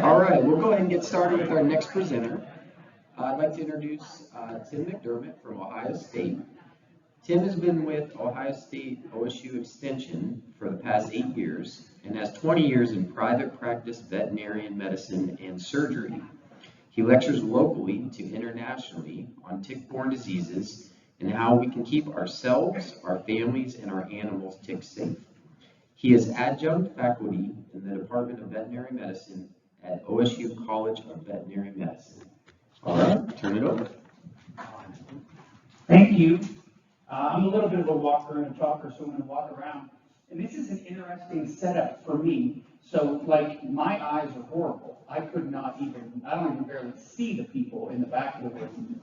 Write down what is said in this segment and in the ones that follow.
All right, we'll go ahead and get started with our next presenter. I'd like to introduce Tim McDermott from Ohio State. Tim has been with Ohio State OSU Extension for the past 8 years and has 20 years in private practice veterinary medicine and surgery. He lectures locally to internationally on tick-borne diseases and how we can keep ourselves, our families, and our animals tick safe. He is adjunct faculty in the Department of Veterinary Medicine at OSU College of Veterinary Medicine. All right, turn it over. Thank you. I'm a little bit of a walker and a talker, so I'm going to walk around. And this is an interesting setup for me. So, like, my eyes are horrible. I don't even barely see the people in the back of the room.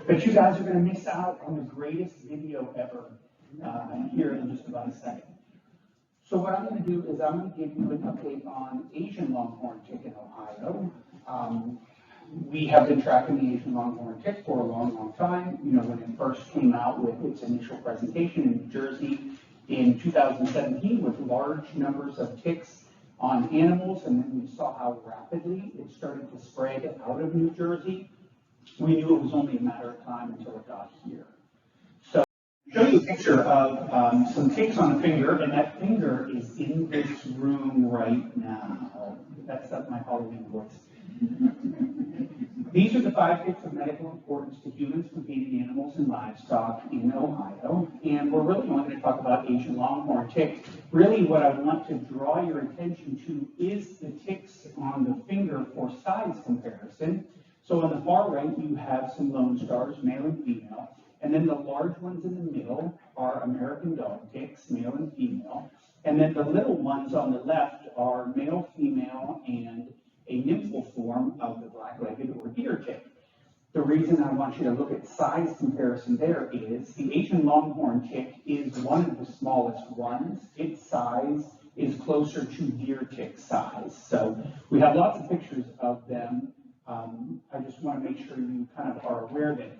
But you guys are going to miss out on the greatest video ever here in just about a second. So what I'm going to do is I'm going to give you an update on Asian Longhorned tick in Ohio. We have been tracking the Asian Longhorned tick for a long, long time. You know, when it first came out with its initial presentation in New Jersey in 2017 with large numbers of ticks on animals, and then we saw how rapidly it started to spread out of New Jersey. We knew it was only a matter of time until it got here. So I'll show you a picture of some ticks on a finger, and that finger is in this room right now. That's my Halloween voice. These are the 5 ticks of medical importance to humans, companion animals, and livestock in Ohio. And we're really only going to talk about Asian Longhorned tick. Really what I want to draw your attention to is the ticks on the finger for size comparison. So on the far right, you have some lone stars, male and female. And then the large ones in the middle are American dog ticks, male and female. And then the little ones on the left are male, female, and a nymphal form of the black-legged or deer tick. The reason I want you to look at size comparison there is the Asian Longhorned tick is one of the smallest ones. Its size is closer to deer tick size. So we have lots of pictures of them. I just want to make sure you kind of are aware that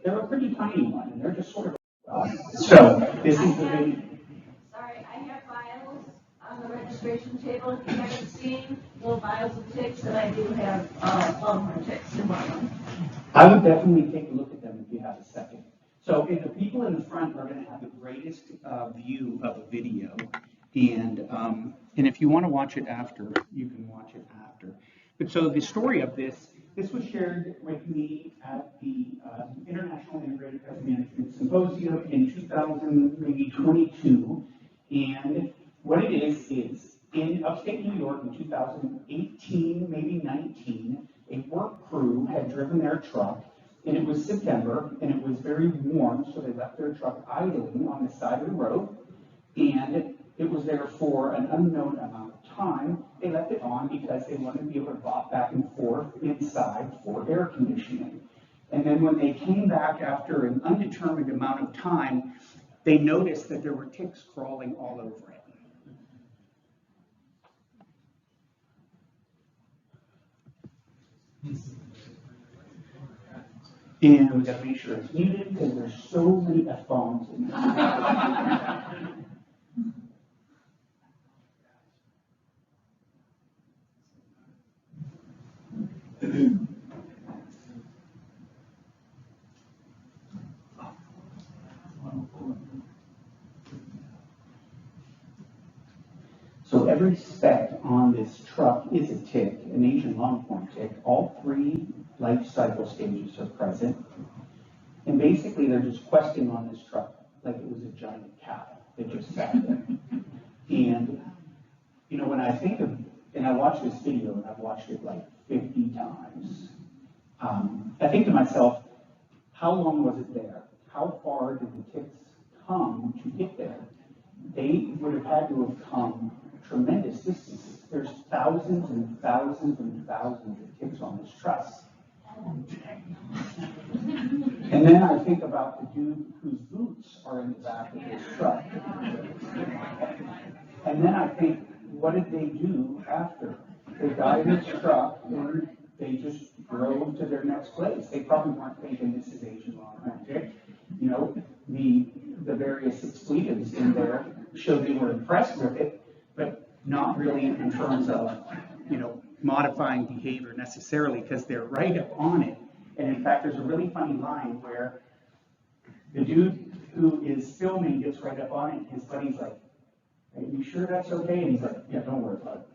they're a pretty tiny one, and they're just sort of so this is the video. Sorry, I have files on the registration table. If you haven't seen little vials of ticks, and I do have longhorn ticks in one of them. I would definitely take a look at them if you have a second. So if the people in the front are going to have the greatest view of a video, and if you want to watch it after, you can watch it after. But so the story of this was shared with me at the International Integrated Pest Management Symposium in 2022, and what it is in upstate New York in 2018, maybe 19, a work crew had driven their truck, and it was September, and it was very warm, so they left their truck idling on the side of the road, and it was there for an unknown amount of time. They left it on because they wanted to be able to bop back and forth inside for air conditioning. And then when they came back after an undetermined amount of time, they noticed that there were ticks crawling all over it. And we got to make sure it's muted because there's so many F-bombs in there. So every speck on this truck is a tick, an Asian Longhorned tick. All 3 life cycle stages are present. And basically they're just questing on this truck like it was a giant cow that just sat there. And, you know, when I think of, and I watched this video and I've watched it like 50 times, I think to myself, how long was it there? How far did the ticks come to get there? They would have had to have come tremendous distances. There's thousands and thousands and thousands of ticks on this truss. And then I think about the dude whose boots are in the back of this truck. And then I think, what did they do after? They got in this truck and they just drove to their next place. They probably weren't thinking this is Asian Longhorned tick. You know, the various expletives in there showed they were impressed with it, but not really in terms of, modifying behavior necessarily, because they're right up on it. And in fact, there's a really funny line where the dude who is filming gets right up on it, and his buddy's like, "Are you sure that's okay?" And he's like, "Yeah, don't worry about it."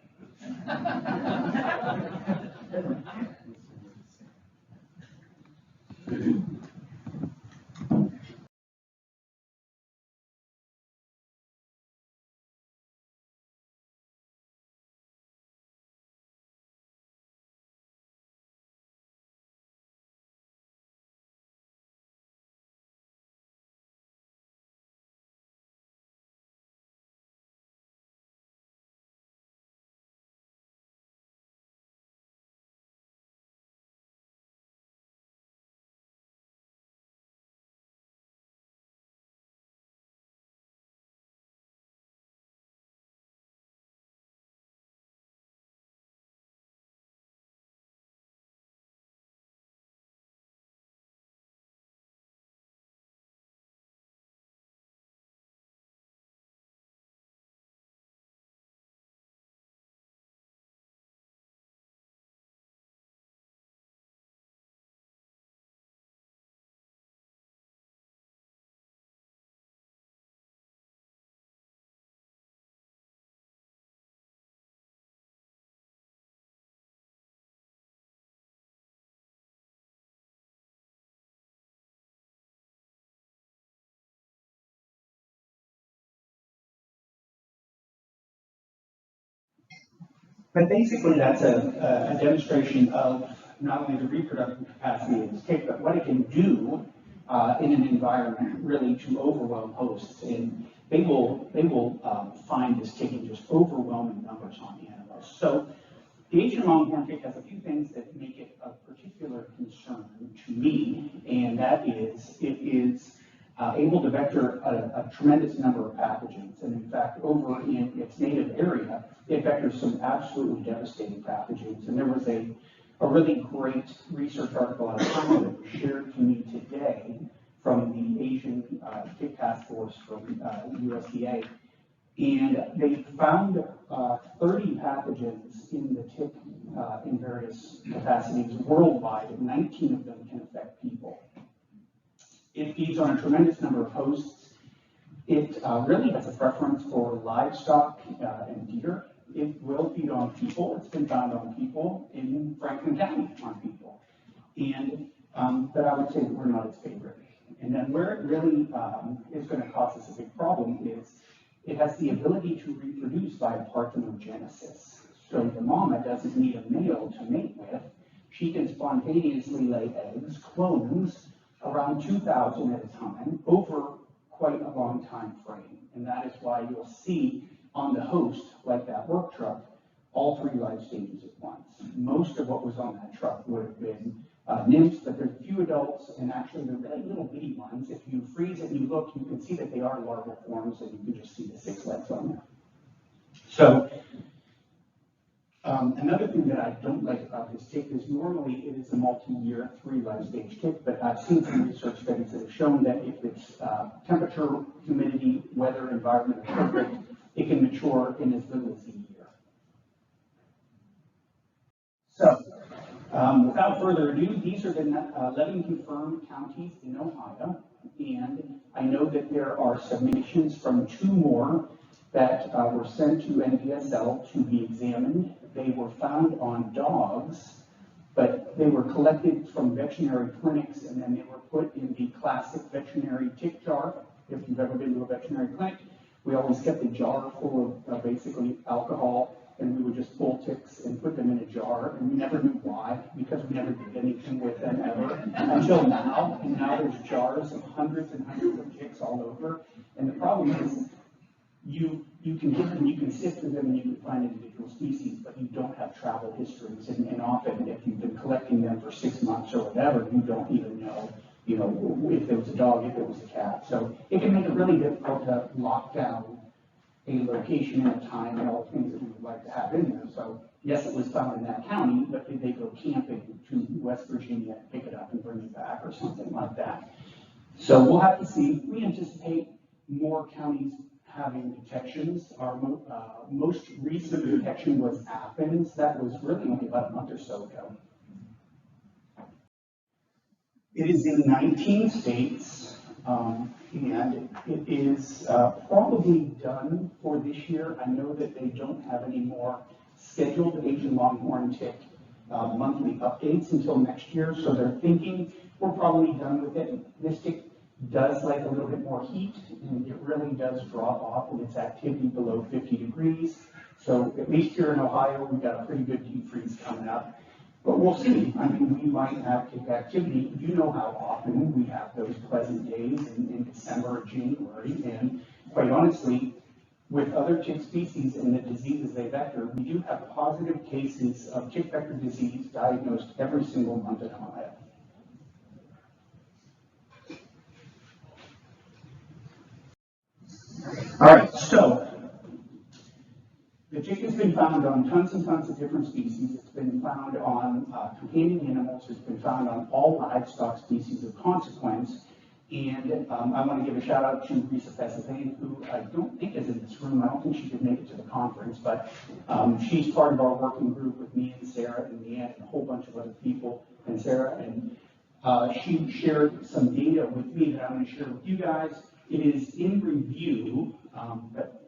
But basically, that's a demonstration of not only the reproductive capacity of this tick, but what it can do in an environment really to overwhelm hosts. And they will find this tick in just overwhelming numbers on animals. So the Asian Longhorned tick has a few things that make it of particular concern to me, and that is it is able to vector a tremendous number of pathogens. And in fact, over in its native area, it vectors some absolutely devastating pathogens. And there was a really great research article out of China that was shared to me today from the Asian Tick Task Force from USDA. And they found 30 pathogens in the tick in various capacities worldwide, and 19 of them can affect people. It feeds on a tremendous number of hosts. It really has a preference for livestock and deer. It will feed on people. It's been found on people in Franklin County on people. And but I would say that we're not its favorite. And then where it really is going to cause us a big problem is it has the ability to reproduce by parthenogenesis. So the mama doesn't need a male to mate with. She can spontaneously lay eggs, clones, around 2,000 at a time over quite a long time frame. And that is why you'll see on the host, like that work truck, all 3 life stages at once. Most of what was on that truck would have been nymphs, but there's a few adults, and actually they're really little bitty ones. If you freeze it and you look, you can see that they are larval forms, and you can just see the 6 legs on there. So another thing that I don't like about this tick is normally it is a multi-year 3 life stage tick, but I've seen some research studies that have shown that if it's temperature, humidity, weather, environment is perfect, it can mature in as little as a year. So without further ado, these are the 11 confirmed counties in Ohio, and I know that there are submissions from 2 more that were sent to NPSL to be examined. They were found on dogs, but they were collected from veterinary clinics, and then they were put in the classic veterinary tick jar. If you've ever been to a veterinary clinic, we always kept a jar full of basically alcohol, and we would just pull ticks and put them in a jar, and we never knew why, because we never did anything with them ever, until now. And now there's jars of hundreds and hundreds of ticks all over, and the problem is you can get them, you can sift through them, and you can find individual species, but you don't have travel histories, and often if you've been collecting them for 6 months or whatever, you don't even know, if it was a dog, if it was a cat. So it can make it really difficult to lock down a location and a time and all the things that we would like to have in there. So yes, it was found in that county, but did they go camping to West Virginia, pick it up and bring it back or something like that? So we'll have to see. We anticipate more counties having detections. Our most recent detection was Athens. That was really only about a month or so ago. It is in 19 states, and it is probably done for this year. I know that they don't have any more scheduled Asian Longhorned tick monthly updates until next year, so they're thinking we're probably done with it. This tick does like a little bit more heat, and it really does drop off in its activity below 50 degrees. So at least here in Ohio, we've got a pretty good deep freeze coming up. But we'll see. I mean, we might have tick activity. You know how often we have those pleasant days in December or January. And quite honestly, with other tick species and the diseases they vector, we do have positive cases of tick vector disease diagnosed every single month in Ohio. All right, so the tick has been found on tons and tons of different species. It's been found on companion animals. It's been found on all livestock species of consequence. And I want to give a shout out to Risa Fesipane, who I don't think is in this room. I don't think she could make it to the conference, but she's part of our working group with me and Sarah and Leanne and a whole bunch of other people. And Sarah, and she shared some data with me that I'm going to share with you guys. It is in review, but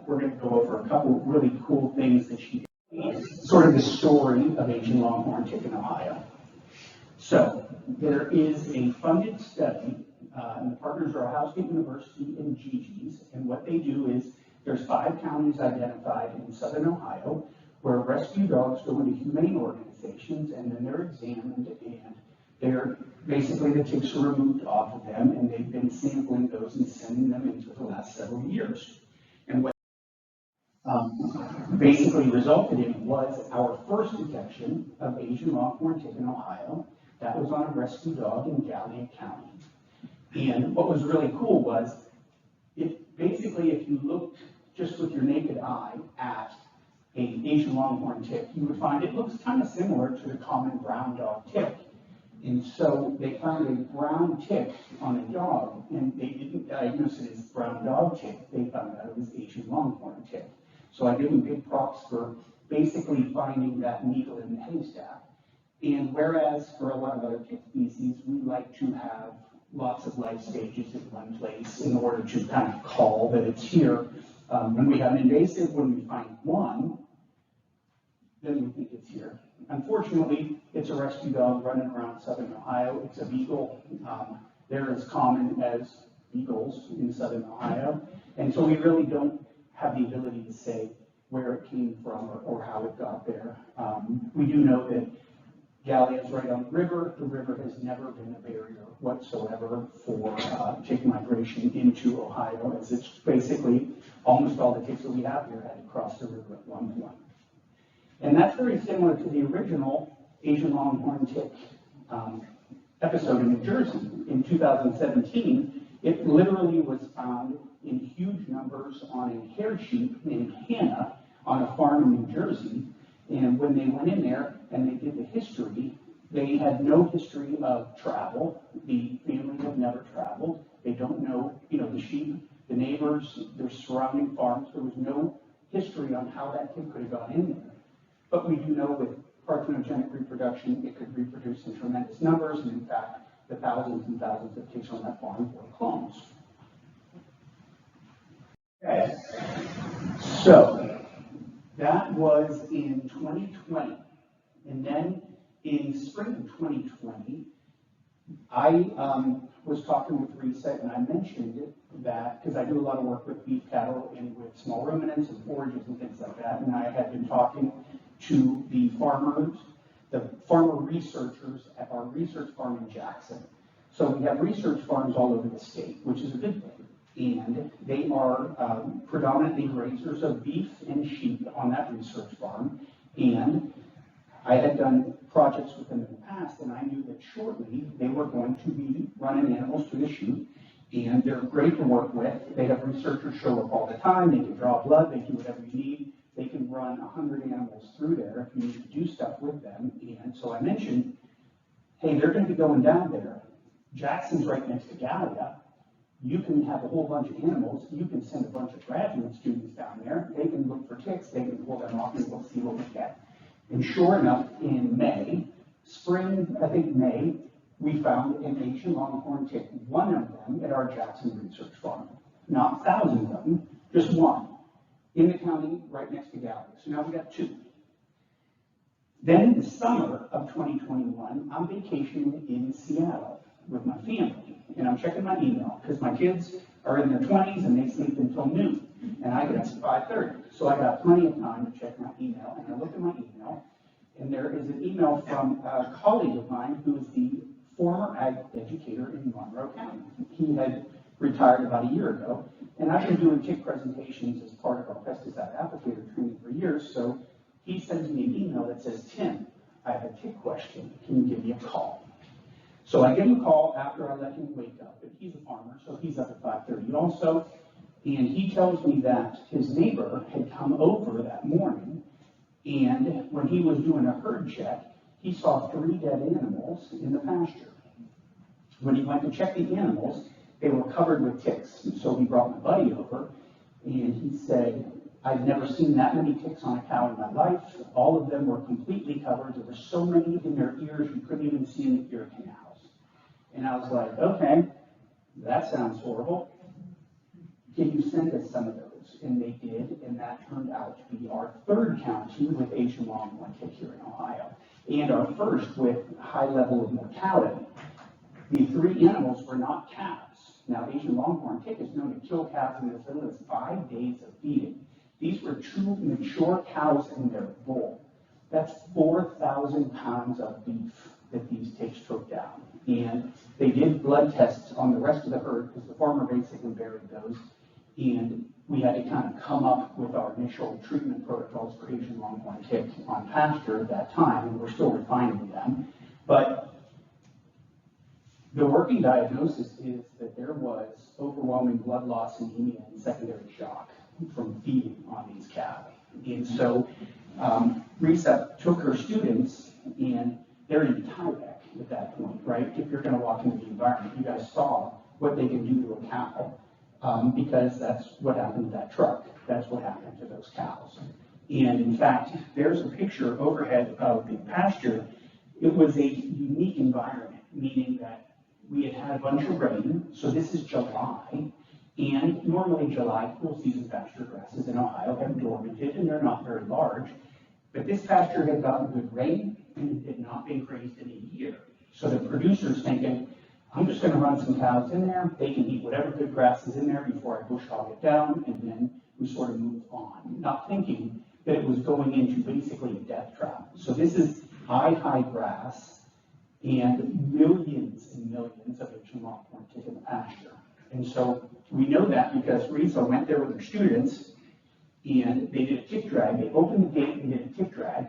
we're going to go over a couple of really cool things that she did. Sort of the story of Asian Longhorned tick in Ohio. So there is a funded study, and the partners are Ohio State University and Gigi's, and what they do is there's 5 counties identified in southern Ohio where rescue dogs go into humane organizations, and then they're examined, and they're basically the ticks are removed off of them, and they've been sampling those and sending them in for the last several years. And what basically resulted in was our first detection of Asian Longhorned tick in Ohio. That was on a rescue dog in Gallia County. And what was really cool was, basically if you looked just with your naked eye at an Asian Longhorned tick, you would find it looks kind of similar to the common brown dog tick. And so they found a brown tick on a dog, and they didn't diagnose it as brown dog tick. They found out it was Asian Longhorned tick. So I give them big props for basically finding that needle in the haystack. And whereas for a lot of other tick species, we like to have lots of life stages in one place in order to kind of call that it's here. When we have an invasive, when we find one, then we think it's here. Unfortunately, it's a rescue dog running around southern Ohio. It's a beagle. They're as common as beagles in southern Ohio. And so we really don't have the ability to say where it came from or how it got there. We do know that Gallia is right on the river. The river has never been a barrier whatsoever for tick migration into Ohio, as it's basically almost all the ticks that we have here had to cross the river at one point. And that's very similar to the original Asian Longhorned tick episode in New Jersey. In 2017, it literally was found in huge numbers on a hair sheep named Hannah on a farm in New Jersey. And when they went in there and they did the history, they had no history of travel. The family had never traveled. They don't know, the sheep, the neighbors, their surrounding farms. There was no history on how that tick could have gone in there. But we do know with parthenogenic reproduction, it could reproduce in tremendous numbers, and in fact, the thousands and thousands of ticks on that farm were clones. Okay. So that was in 2020. And then in spring of 2020, I was talking with Risa, and I mentioned that, because I do a lot of work with beef cattle and with small ruminants and forages and things like that, and I had been talking to the farmer researchers at our research farm in Jackson. So we have research farms all over the state, which is a good thing. And they are predominantly raisers of beef and sheep on that research farm. And I had done projects with them in the past, and I knew that shortly they were going to be running animals to the chute. And they're great to work with. They have researchers show up all the time. They can draw blood. They do whatever you need. They can run 100 animals through there if you need to do stuff with them. And so I mentioned, hey, they're going to be going down there. Jackson's right next to Gallia. You can have a whole bunch of animals, you can send a bunch of graduate students down there, they can look for ticks, they can pull them off and we'll see what we get. And sure enough, in May, spring, I think May, we found an Asian Longhorned tick, one of them at our Jackson Research Farm. Not thousands of them, just one, in the county right next to Galway. So now we got two. Then in the summer of 2021, I'm vacationing in Seattle with my family, and I'm checking my email because my kids are in their 20s and they sleep until noon, and I get up at 5:30. So I got plenty of time to check my email, and I look at my email, and there is an email from a colleague of mine who is the former ag educator in Monroe County. He had retired about a year ago, and I've been doing tick presentations as part of our pesticide applicator training for years, so he sends me an email that says, Tim, I have a tick question, can you give me a call? So I give him a call after I let him wake up, and he's a farmer, so he's up at 5:30 also, and he tells me that his neighbor had come over that morning, and when he was doing a herd check, he saw 3 dead animals in the pasture. When he went to check the animals, they were covered with ticks. And so he brought my buddy over, and he said, I've never seen that many ticks on a cow in my life. All of them were completely covered. There were so many in their ears, you couldn't even see in the ear canals. And I was like, okay, that sounds horrible. Can you send us some of those? And they did, and that turned out to be our 3rd county with Asian Longhorned tick here in Ohio, and our 1st with high level of mortality. The 3 animals were not calves. Now, Asian Longhorned tick is known to kill calves in as little as 5 days of feeding. These were 2 mature cows in their bull. That's 4,000 pounds of beef that these ticks took down. And they did blood tests on the rest of the herd because the farmer basically buried those. And we had to kind of come up with our initial treatment protocols for Asian Longhorned tick on pasture at that time, and we're still refining them. But the working diagnosis is that there was overwhelming blood loss, anemia, and secondary shock from feeding on these cattle. And so Risa took her students, and they're in Tyvek at that point, right? If you're going to walk into the environment, you guys saw what they can do to a cow, because that's what happened to that truck. That's what happened to those cows. And in fact, there's a picture overhead of the pasture. It was a unique environment, meaning that we had had a bunch of rain, so this is July, and normally July cool season pasture grasses in Ohio have dormanted, and they're not very large, but this pasture had gotten good rain, and it had not been grazed in a year. So the producer's thinking, I'm just gonna run some cows in there, they can eat whatever good grass is in there before I bush hog it down, and then we sort of move on, not thinking that it was going into basically a death trap. So this is high grass, and millions and millions of Asian Longhorned tick in the pasture. And so we know that because Risa went there with her students, and they did a tick drag. They opened the gate and did a tick drag,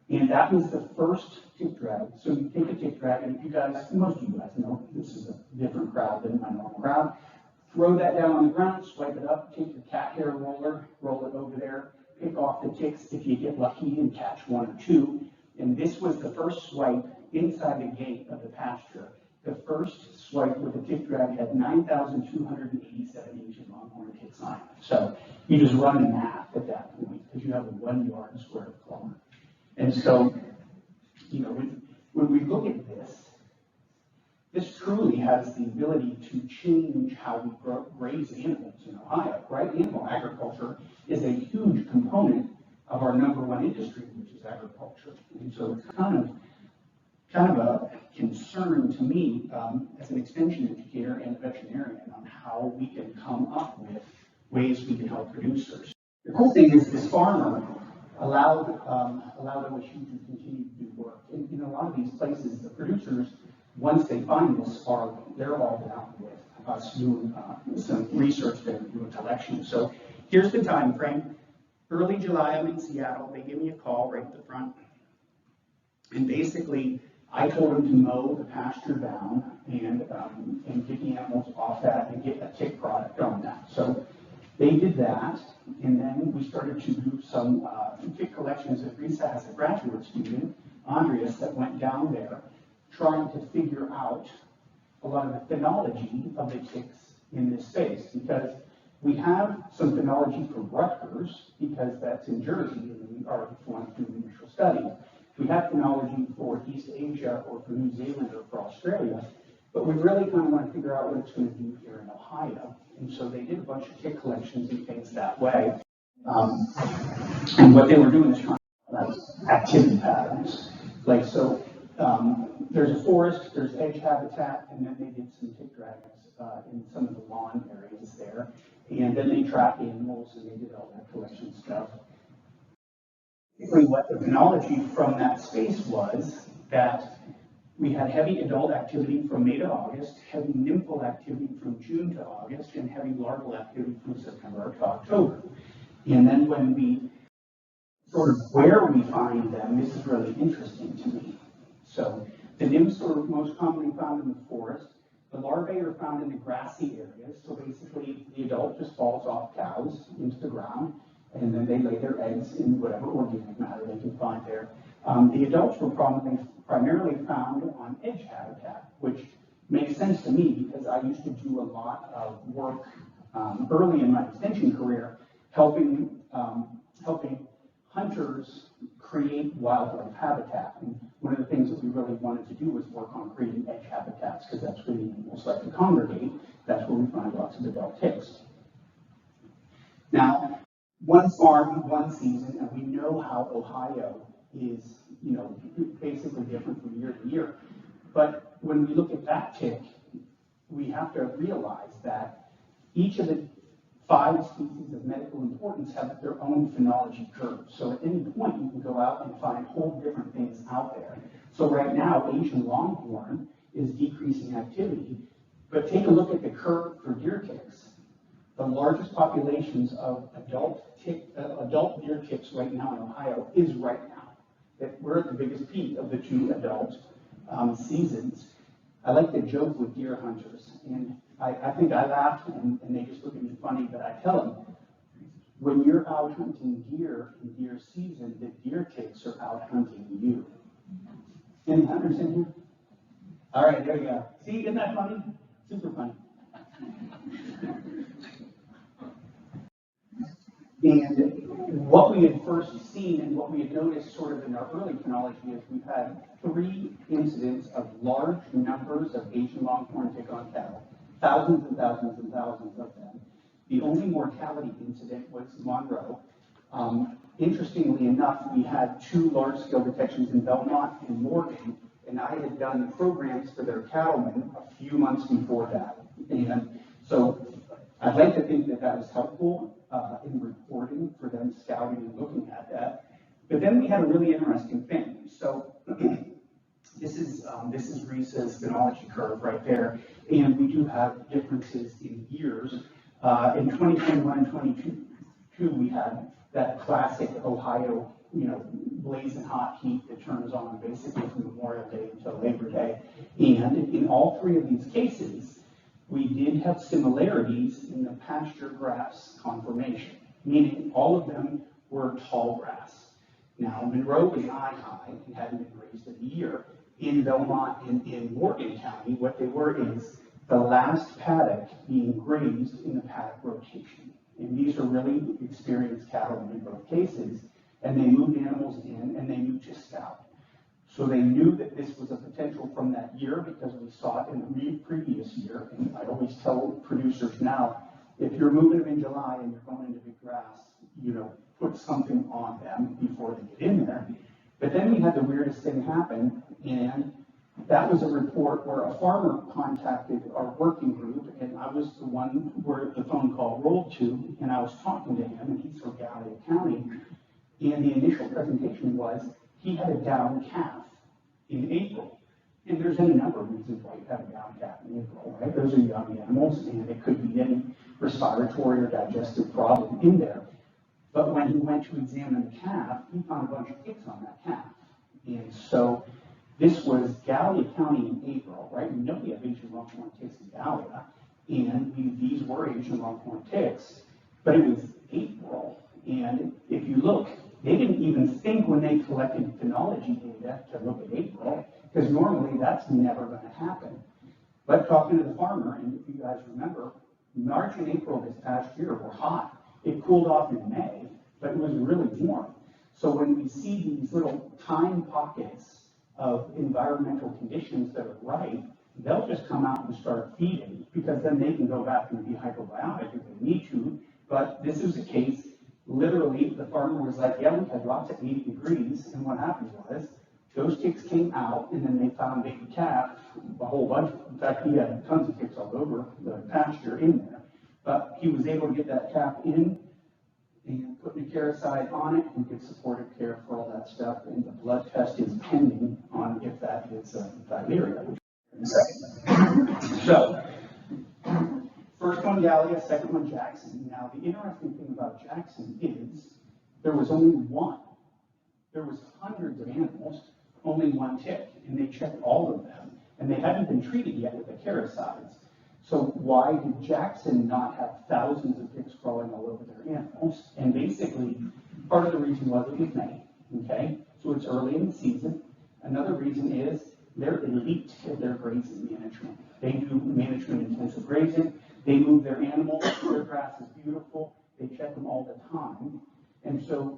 and that was the first tick drag. So you take a tick drag, and if you guys, most of you guys know, this is a different crowd than my normal crowd. Throw that down on the ground, swipe it up, take your cat hair roller, roll it over there, pick off the ticks if you get lucky and catch 1 or 2. And this was the first swipe inside the gate of the pasture. The first swipe with the tick drag had 9,287 Asian Longhorned ticks on it. So you just run the math at that point because you have a 1 yard square of clover. And so, you know, when we look at this truly has the ability to change how we raise animals in Ohio, right? Animal agriculture is a huge component of our #1 industry, which is agriculture. And so it's kind of a concern to me as an extension educator and a veterinarian on how we can come up with ways we can help producers. The cool thing is this farmer allowed OSU to continue to do work. In a lot of these places, the producers, once they find this, they're all down with us doing some research and doing collections. So here's the time frame. Early July, I'm in Seattle. They give me a call right at the front. And basically, I told them to mow the pasture down and get the animals off that and get a tick product on that. So they did that, and then we started to do some tick collections. At Risa has a graduate student, Andreas, that went down there trying to figure out a lot of the phenology of the ticks in this space, because we have some phenology for Rutgers, because that's in Jersey, and we are the ones doing the initial study. We have phenology for East Asia or for New Zealand or for Australia, but we really kind of want to figure out what it's going to do here in Ohio. And so they did a bunch of tick collections and things that way. And what they were doing is trying to activity patterns. Like, so there's a forest, there's edge habitat, and then they did some tick dragons in some of the lawn areas there. And then they tracked animals and they did all that collection stuff. Basically, what the phenology from that space was that we had heavy adult activity from May to August, heavy nymphal activity from June to August, and heavy larval activity from September to October. And then when we sort of where we find them, this is really interesting to me. So the nymphs are most commonly found in the forest. The larvae are found in the grassy areas. So basically, the adult just falls off cows into the ground, and then they lay their eggs in whatever organic matter they can find there. The adults were primarily found on edge habitat, which makes sense to me because I used to do a lot of work early in my extension career, helping hunters create wildlife habitat. And one of the things that we really wanted to do was work on creating edge habitats, because that's where the animals like to congregate. That's where we find lots of adult ticks. Now, one farm, one season, and we know how Ohio is, basically different from year to year. But when we look at that tick, we have to realize that each of the 5 species of medical importance have their own phenology curve. So at any point, you can go out and find whole different things out there. So right now, Asian Longhorned is decreasing activity, but take a look at the curve for deer ticks. The largest populations of adult deer ticks right now in Ohio is right now. That we're at the biggest peak of the 2 adult seasons. I like to joke with deer hunters, and I think I laugh and they just look at me funny, but I tell them, when you're out hunting deer in deer season, the deer ticks are out hunting you. Any hunters in here? All right, there you go. See, isn't that funny? Super funny. And what we had first seen and what we had noticed sort of in our early phenology is we've had 3 incidents of large numbers of Asian Longhorned tick on cattle, thousands and thousands and thousands of them. The only mortality incident was Monroe. Interestingly enough, we had 2 large-scale detections in Belmont and Morgan, and I had done programs for their cattlemen a few months before that. And so I'd like to think that that was helpful in reporting for them scouting and looking at that. But then we had a really interesting thing. So this is Risa's phenology curve right there, and we do have differences in years. In 2021 and 2022, we had that classic Ohio, blazing hot heat that turns on basically from Memorial Day until Labor Day. And in all 3 of these cases, we did have similarities in the pasture grass conformation, meaning all of them were tall grass. Now, Monroe was eye-high and hadn't been raised in a year. In Belmont and in Morgan County, what they were is the last paddock being grazed in the paddock rotation. And these are really experienced cattlemen in both cases, and they moved animals in and they knew to scout. So they knew that this was a potential from that year because we saw it in the previous year. And I always tell producers now, if you're moving them in July and you're going into big grass, put something on them before they get in there. But then we had the weirdest thing happen, and that was a report where a farmer contacted our working group, and I was the one where the phone call rolled to, and I was talking to him, and he's from Gallia County, and the initial presentation was he had a down calf in April. And there's any number of reasons why you have a down calf in April, right? Those are young animals, and it could be any respiratory or digestive problem in there. But when he went to examine the calf, he found a bunch of ticks on that calf. And so this was Gallia County in April, right? We know we have Asian Longhorned ticks in Gallia, and these were Asian Longhorned ticks, but it was April. And if you look, they didn't even think when they collected phenology data to look at April, because normally that's never going to happen. But talking to the farmer, and if you guys remember, March and April this past year were hot. It cooled off in May, but it was really warm. So when we see these little time pockets of environmental conditions that are right, they'll just come out and start feeding, because then they can go back and be hypobiotic if they need to. But this is a case, literally, the farmer was like, yeah, we had lots of 80 degrees, and what happened was, those ticks came out, and then they found baby calf, a whole bunch. In fact, he had tons of ticks all over the pasture in there. But he was able to get that calf in and put acaricide on it and get supportive care for all that stuff. And the blood test is pending on if that is diarrhea. So, first one Gallia, second one Jackson. Now, the interesting thing about Jackson is there was only one. There was hundreds of animals, only one tick, and they checked all of them, and they hadn't been treated yet with acaricides. So why did Jackson not have thousands of ticks crawling all over their animals? And basically, part of the reason was it was May, okay? So it's early in the season. Another reason is they're elite at their grazing management. They do management intensive grazing. They move their animals. Their grass is beautiful. They check them all the time. And so,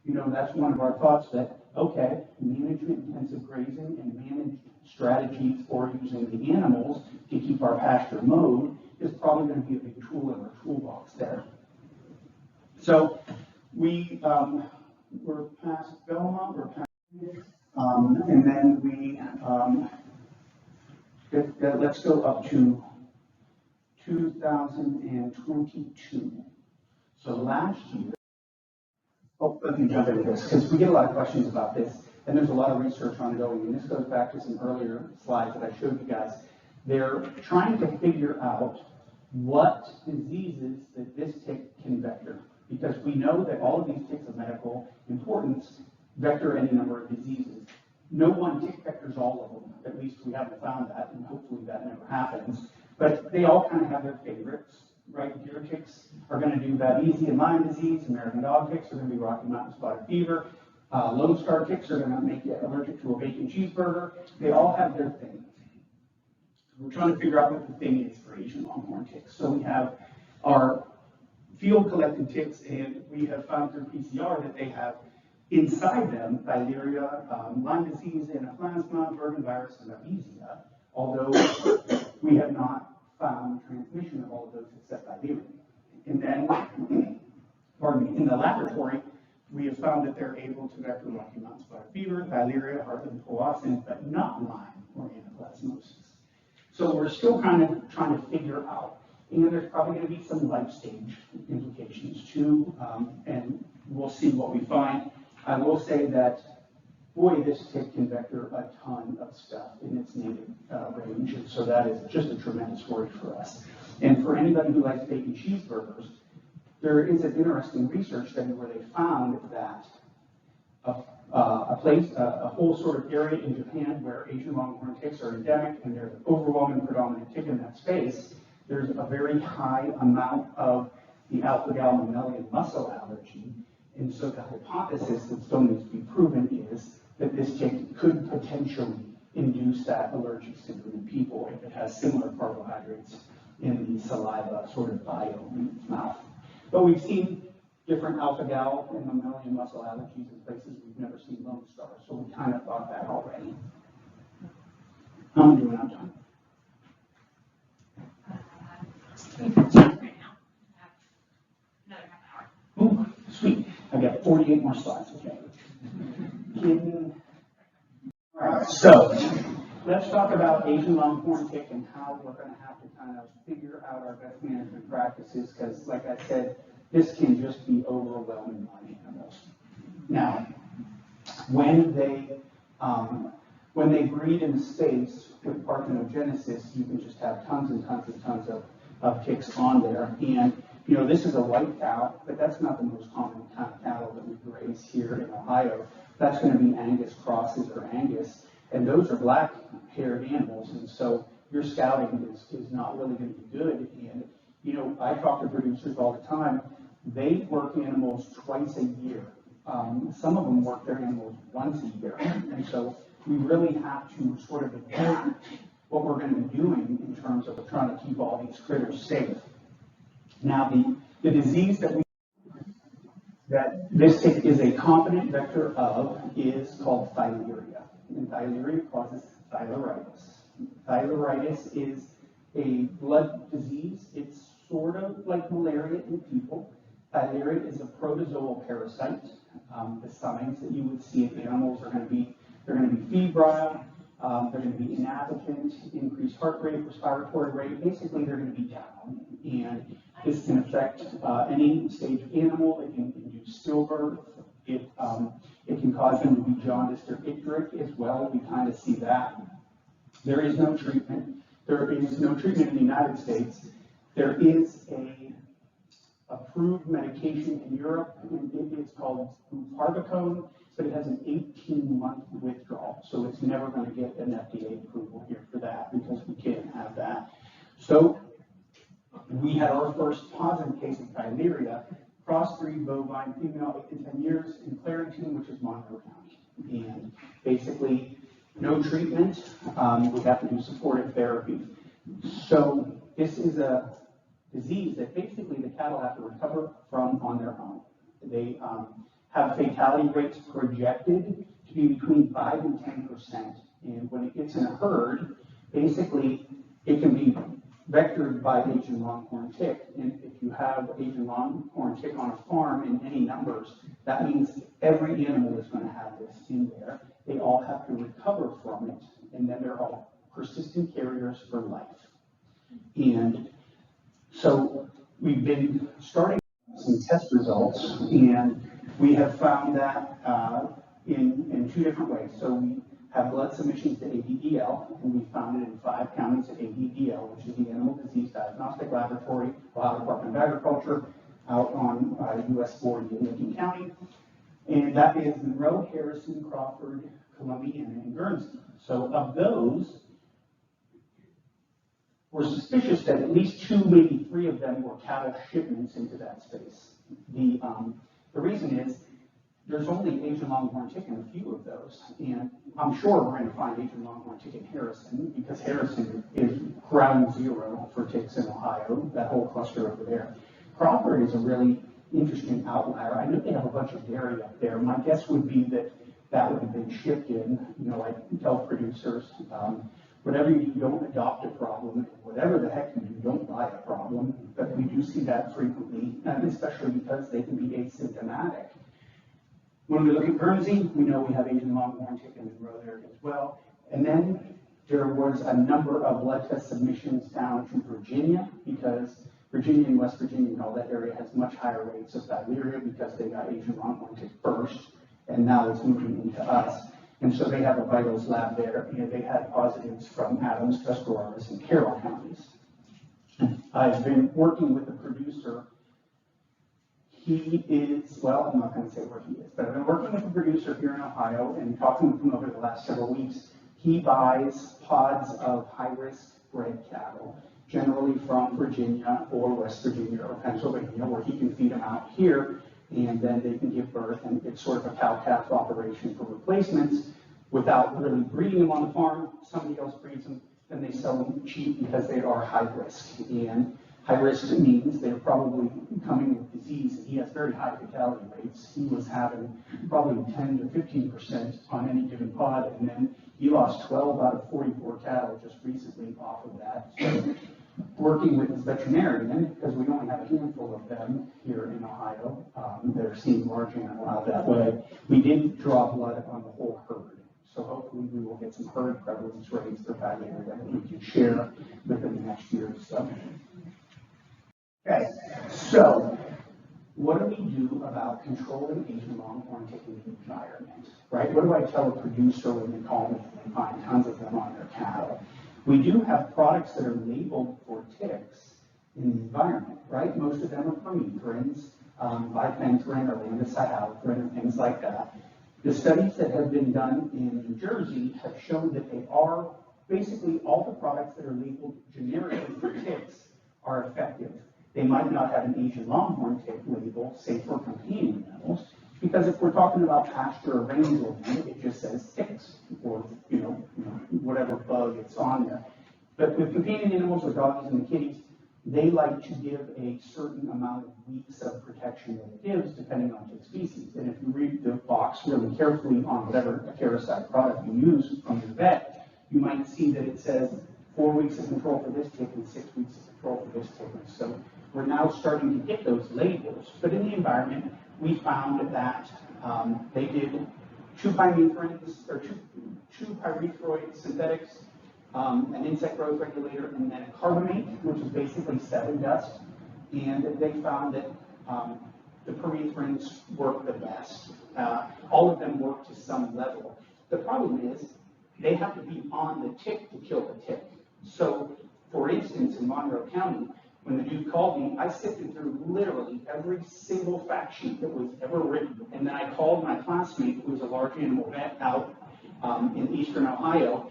you know, that's one of our thoughts that, okay, management intensive grazing and managed strategies for using the animals to keep our pasture mowed is probably going to be a big tool in our toolbox there. So we're past Belmont, we're past, and then let's go up to 2022. So last year, let me jump into this, because we get a lot of questions about this, and there's a lot of research ongoing, and this goes back to some earlier slides that I showed you guys. They're trying to figure out what diseases that this tick can vector, because we know that all of these ticks of medical importance vector any number of diseases. No one tick vectors all of them, at least we haven't found that, and hopefully that never happens, but they all kind of have their favorites. Right, deer ticks are going to do Babesia and Lyme disease. American dog ticks are going to be Rocky Mountain spotted fever. Lone Star ticks are going to make you allergic to a bacon cheeseburger. They all have their thing. We're trying to figure out what the thing is for Asian Longhorned ticks. So we have our field collected ticks, and we have found through PCR that they have inside them Filaria, Lyme disease, anaplasma, Bergen virus, and Babesia, although we have not found transmission of all of those except Filaria. And then, pardon me, in the laboratory, we have found that they're able to vector Rocky Mountain spotted fever, Filaria, Heartland powassan, but not Lyme or anaplasmosis. So we're still kind of trying to figure out, and there's probably going to be some life stage implications too, and we'll see what we find. I will say that, boy, this tick can vector a ton of stuff in its native range, and so that is just a tremendous worry for us. And for anybody who likes bacon cheeseburgers, there is an interesting research study where they found that a whole sort of area in Japan where Asian Longhorned ticks are endemic and they're the overwhelming predominant tick in that space, there's a very high amount of the alpha-gal mammalian muscle allergy. And so the hypothesis that still needs to be proven is that this tick could potentially induce that allergic syndrome in people if it has similar carbohydrates in the saliva sort of biome in its mouth. But we've seen different alpha-gal and mammalian muscle allergies in places we've never seen Lone Star, so we kind of thought that already. How am I doing on time? Ooh, sweet. I got 48 more slides, okay. All right, so let's talk about Asian Longhorned tick and how we're going to have to kind of figure out our best management practices, because like I said, this can just be overwhelming on animals. Now, when they breed in space with parthenogenesis, you can just have tons and tons and tons of ticks on there. And you know, this is a white cow, but that's not the most common kind of cattle that we graze here in Ohio. That's going to be Angus crosses or Angus, and those are black-haired animals, and so your scouting is not really going to be good. And you know, I talk to producers all the time. They work animals twice a year. Some of them work their animals once a year, and so we really have to sort of adapt what we're going to be doing in terms of trying to keep all these critters safe. Now, the disease that this tick is a competent vector of is called thyleria. And thyleria causes thylauritis. Thylauritis is a blood disease. It's sort of like malaria in people. Thyleria is a protozoal parasite. The signs that you would see in animals are going to be, they're going to be febrile, they're going to be inappetent, increased heart rate, respiratory rate. Basically, they're going to be down. And this can affect any stage of animal. It can induce stillbirth. It can cause them to be jaundiced or icteric as well. We kind of see that. There is no treatment. There is no treatment in the United States. There is a approved medication in Europe. It's called buparvicone, but it has an 18-month withdrawal. So it's never going to get an FDA approval here for that because we can't have that. So we had our first positive case of thyleria, crossbreed bovine female 8 to 10 years in Clarington, which is Monroe County. And basically, no treatment. We have to do supportive therapy. So this is a disease that basically the cattle have to recover from on their own. They have fatality rates projected to be between 5 and 10%. And when it gets in a herd, basically it can be vectored by Asian Longhorned tick. And if you have Asian Longhorned tick on a farm in any numbers, that means every animal is going to have this in there. They all have to recover from it, and then they're all persistent carriers for life. And so we've been starting some test results, and we have found that in 2 different ways. So we have blood submissions to ADDL, and we found it in 5 counties at ADDL, which is the Animal Disease Diagnostic Laboratory, Ohio Department of Agriculture, out on US 40 in Lincoln County. And that is Monroe, Harrison, Crawford, Columbia, and Guernsey. So of those, we're suspicious that at least 2, maybe 3 of them were cattle shipments into that space. The reason is there's only Asian Longhorned tick in a few of those, and I'm sure we're going to find Asian Longhorned tick in Harrison because Harrison is ground zero for ticks in Ohio, that whole cluster over there. Crawford is a really interesting outlier. I know they have a bunch of dairy up there. My guess would be that that would have been shipped in, like tell producers, whatever you do, don't adopt a problem. Whatever the heck you do, don't buy a problem. But we do see that frequently, and especially because they can be asymptomatic. When we look at Guernsey, we know we have Asian Longhorned tick in the Monroe area as well. And then there was a number of blood test submissions down to Virginia because Virginia and West Virginia and all that area has much higher rates of thyleria because they got Asian Longhorned tick first, and now it's moving into us. And so they have a vitals lab there, and they had positives from Adams, Tuscarawas, and Carroll counties. I've been working with a producer. He is, well, I'm not going to say where he is, but I've been working with a producer here in Ohio and talking with him over the last several weeks. He buys pods of high-risk bred cattle, generally from Virginia or West Virginia or Pennsylvania, where he can feed them out here, and then they can give birth, and it's sort of a cow-calf operation for replacements without really breeding them on the farm. Somebody else breeds them, then they sell them cheap because they are high risk. And high risk means they're probably coming with disease, and he has very high fatality rates. He was having probably 10 to 15% on any given pod, and then he lost 12 out of 44 cattle just recently off of that. So working with his veterinarian, because we only have a handful of them here in Ohio, they're seeing large animal out that way, we did draw blood on the whole herd. So hopefully we will get some herd prevalence rates for that area that we can share within the next year or so. Okay, so what do we do about controlling Asian Longhorned tick in the environment, right? What do I tell a producer when they call me and they find tons of them on their cattle? We do have products that are labeled for ticks in the environment, right? Most of them are permethrins, bifenthrin or lambda-cyhalothrin and things like that. The studies that have been done in New Jersey have shown that they are basically all the products that are labeled generically for ticks are effective. They might not have an Asian Longhorned tick label, say for companion animals, because if we're talking about pasture or rangeland, it just says ticks or whatever bug it's on there. But with companion animals, the doggies and the kitties, they like to give a certain amount of weeks of protection that it gives depending on tick species. And if you read the box really carefully on whatever acaricide product you use from your vet, you might see that it says 4 weeks of control for this tick and 6 weeks of control for this tick. So we're now starting to get those labels, but in the environment, we found that they did 2 pyrethrins, or two pyrethroid synthetics, an insect growth regulator, and then a carbamate, which is basically 7 dust. And they found that the pyrethrins work the best. All of them work to some level. The problem is they have to be on the tick to kill the tick. So, for instance, in Monroe County, when the dude called me, I sifted through literally every single fact sheet that was ever written. And then I called my classmate, who was a large animal vet out in eastern Ohio.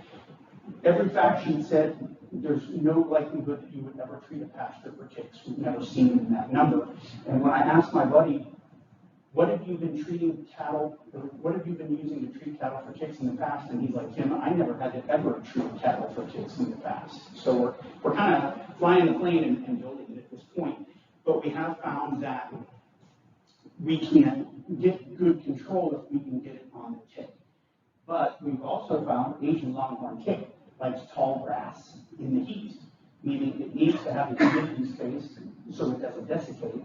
Every fact sheet said there's no likelihood that you would ever treat a pasture for ticks. We've never seen them in that number. And when I asked my buddy, what have you been treating cattle, or what have you been using to treat cattle for ticks in the past? And he's like, Tim, I never had to ever treat cattle for ticks in the past. So we're kind of flying the plane and building it at this point. But we have found that we can get good control if we can get it on the tick. But we've also found Asian Longhorned tick likes tall grass in the heat, meaning it needs to have a humidity space so it doesn't desiccate.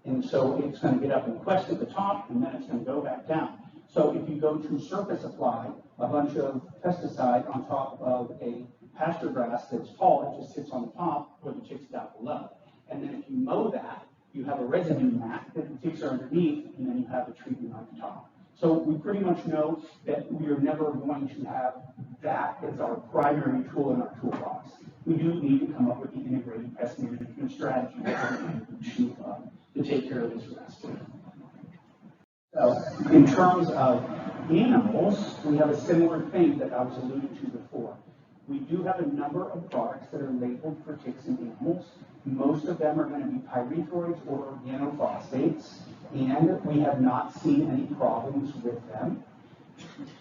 And so it's going to get up and quest at the top, and then it's going to go back down. So if you go to surface apply a bunch of pesticide on top of a pasture grass that's tall, it just sits on the top where the ticks down below. And then if you mow that, you have a residue mat that the ticks are underneath, and then you have the treatment on the top. So we pretty much know that we are never going to have that as our primary tool in our toolbox. We do need to come up with the integrated pest management strategy to take care of this risk. So in terms of animals, we have a similar thing that I was alluding to before. We do have a number of products that are labeled for ticks and animals. Most of them are going to be pyrethroids or organophosphates, and we have not seen any problems with them.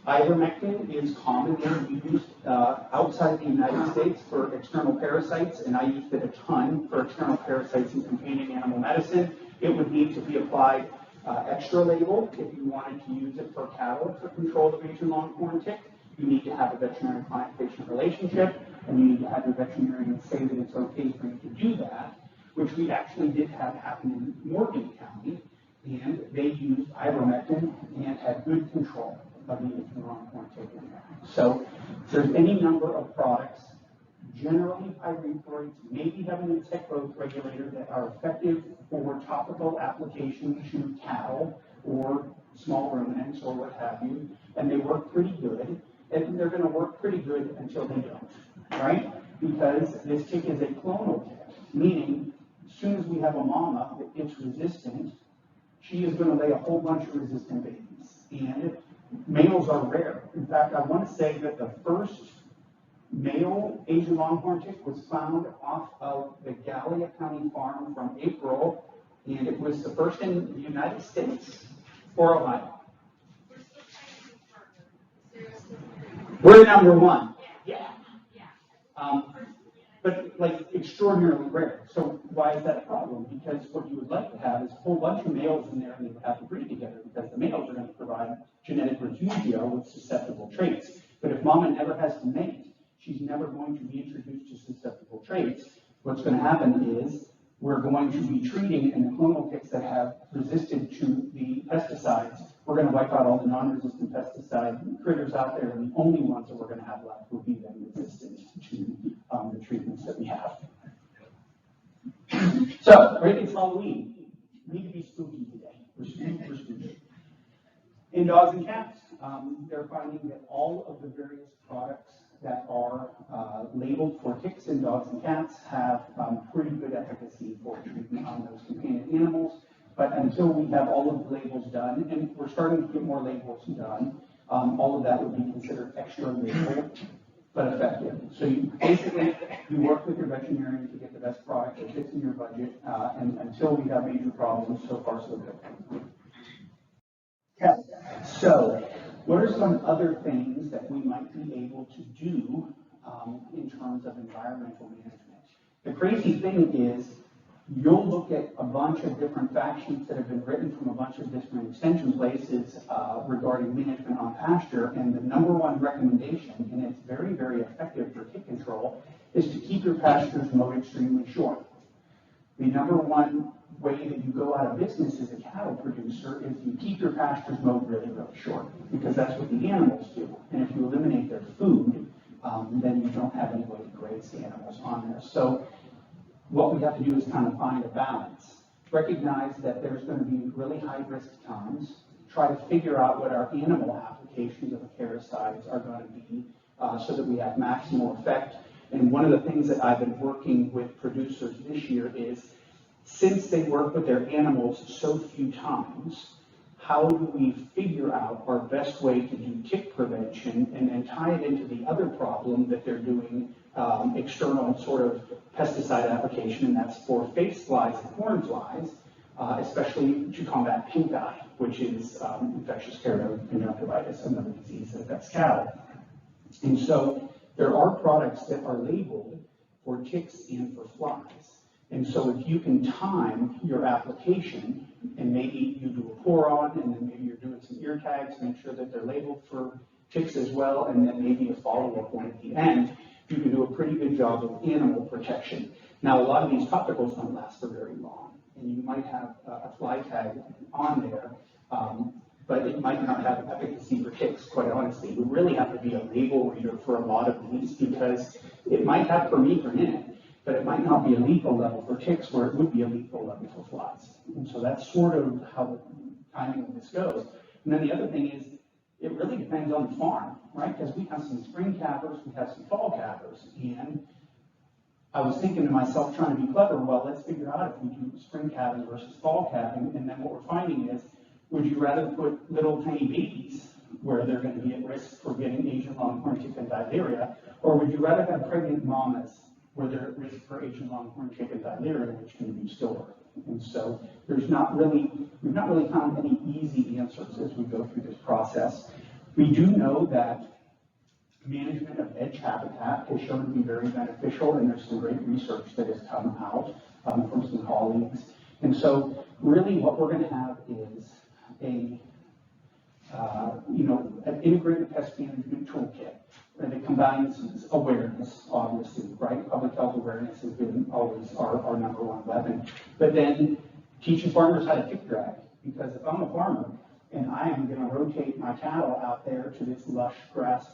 Ivermectin is commonly used outside the United States for external parasites, and I used it a ton for external parasites in companion animal medicine. It would need to be applied extra label if you wanted to use it for cattle for control of Asian Longhorned tick. You need to have a veterinary client-patient relationship, and you need to have your veterinarian say that it's okay for you to do that, which we actually did have happen in Morgan County, and they used ivermectin and had good control of the Asian Longhorned tick in there. So there's any number of products, generally pyrethroids, maybe have an insect growth regulator that are effective for topical application to cattle or small ruminants or what have you, and they work pretty good. And they're going to work pretty good until they don't, right? Because this tick is a clonal tick, meaning as soon as we have a mama that gets resistant, she is going to lay a whole bunch of resistant babies. And males are rare. In fact, I want to say that the first male Asian Longhorned tick was found off of the Gallia County farm from April, and it was the first in the United States for Ohio. We're number 1. Yeah. But like extraordinarily rare. So why is that a problem? Because what you would like to have is a whole bunch of males in there and they would have to breed together because the males are going to provide genetic refugio with susceptible traits. But if mama never has to mate, she's never going to be introduced to susceptible traits. What's going to happen is we're going to be treating in the clonal ticks that have resisted to the pesticides. We're going to wipe out all the non-resistant pesticide critters out there, and the only ones that we're going to have left will be them resistant to the treatments that we have. So, right, it's Halloween. We need to be spooky today. We're spooky. In dogs and cats, they're finding that all of the various products that are labeled for ticks in dogs and cats have pretty good efficacy for treatment on those companion animals. But until we have all of the labels done, and we're starting to get more labels done, all of that would be considered extra label, but effective. So you basically, you work with your veterinarian to get the best product that fits in your budget, and until we have major problems, so far so good. Okay, so what are some other things that we might be able to do in terms of environmental management? The crazy thing is, you'll look at a bunch of different fact sheets that have been written from a bunch of different extension places regarding management on pasture, and the number one recommendation, and it's very, very effective for tick control, is to keep your pastures mowed extremely short. The number one way that you go out of business as a cattle producer is you keep your pastures mowed really, really short, because that's what the animals do. And if you eliminate their food, then you don't have any way to graze the animals on there. So what we have to do is kind of find a balance. Recognize that there's going to be really high risk times. Try to figure out what our animal applications of acaricides are going to be so that we have maximal effect. And one of the things that I've been working with producers this year is, since they work with their animals so few times, how do we figure out our best way to do tick prevention and then tie it into the other problem that they're doing external sort of pesticide application, and that's for face flies and corn flies, especially to combat pink eye, which is infectious keratoconjunctivitis, another disease that affects cattle. And so there are products that are labeled for ticks and for flies. And so if you can time your application, and maybe you do a pour-on, and then maybe you're doing some ear tags, make sure that they're labeled for ticks as well, and then maybe a follow-up one at the end, you can do a pretty good job of animal protection. Now, a lot of these topicals don't last for very long, and you might have a fly tag on there, but it might not have efficacy for ticks, quite honestly. You really have to be a label reader for a lot of these, because it might have permethrin in it, but it might not be a lethal level for ticks where it would be a lethal level for flies. And so that's sort of how the timing of this goes. And then the other thing is, it really depends on the farm, right? Because we have some spring cappers, we have some fall cappers, and I was thinking to myself, trying to be clever, well, let's figure out if we do spring capping versus fall capping, and then what we're finding is, would you rather put little tiny babies where they're going to be at risk for getting Asian Longhorned tick and diarrhea, or would you rather have pregnant mamas where they're at risk for Asian Longhorned tick and diarrhea, which can be stillbirth? And so we've not really found any easy answers as we go through this process. We do know that management of edge habitat has shown to be very beneficial, and there's some great research that has come out from some colleagues. And so really what we're going to have is an integrated pest management toolkit that combines awareness, obviously, right? Public health awareness has been always our number one weapon. But then teaching farmers how to tick drag, because if I'm a farmer and I am going to rotate my cattle out there to this lush grass,